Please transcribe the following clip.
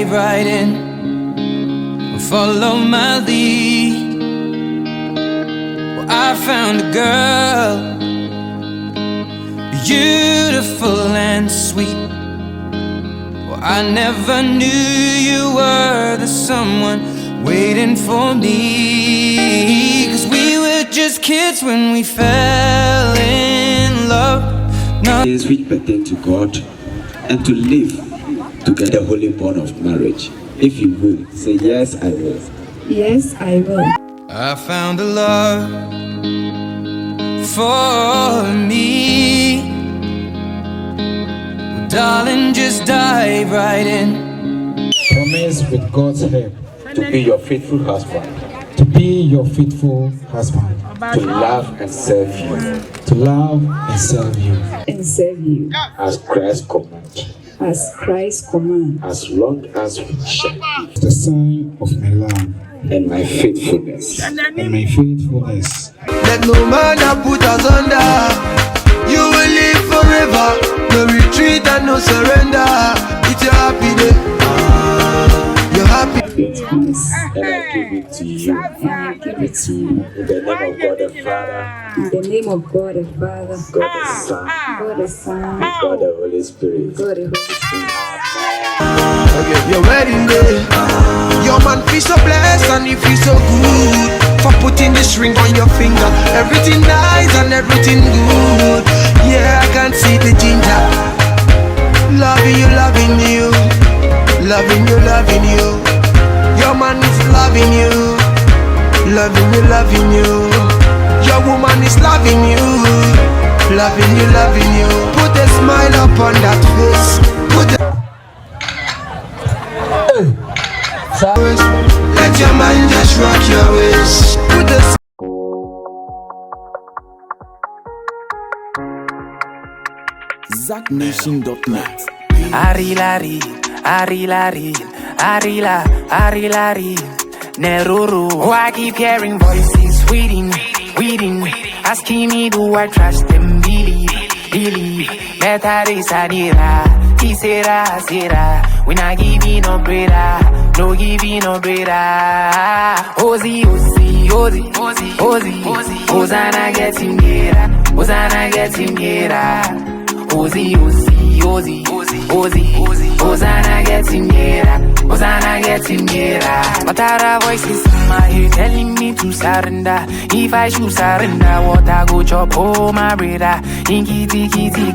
dive right in and follow my lead. Well, I found a girl, beautiful and sweet. Well, I never knew you were the someone waiting for me. 'Cause we were just kids when we fell in love. Things which pertain to God and to live together the holy bond of marriage. If you will, say yes, I will. Yes, I will. I found a love for me. Well, darling, just dive right in. Promise with God's help To be your faithful husband, to be your faithful husband, to love and serve you to love and serve you And serve you as Christ commands, as Christ commands. as long as we shall live. the sign of my love And my faithfulness. and my faithfulness. Let no man that put us under. You will live forever. No retreat and no surrender. It's your happy day. You're happy. Faithfulness. And I give it to you And I give it to you in the name of God the Father, in the name of God the Father, God the Son, God the Son, God the Holy Spirit. God the Holy Spirit. Okay, your wedding day. Your man feels so blessed and he feels so good for putting this ring on your finger. Everything nice and everything good. Yeah, I can see the ginger. Loving you, loving you. Loving you, loving you. Your man is loving you. Loving you, loving you. Your woman is loving you. Loving you, loving you. Put a smile upon that face. Put a let your mind just rock your waist. Put the ZackNation.net. Arilari, Arilari, Arila, Arilari, Neruru. Oh, I keep hearing voices, weeding, asking me do I trust them, believe. Better this adira, sera. We not giving no brother, no giving no brother. Ozi, Hosanna getting nearer, Hosanna getting nearer. Ozi, Hosanna getting nearer, Hosanna getting nearer. But other voices in my head telling me to surrender. If I should surrender, what I go chop, oh my brother. In kitty.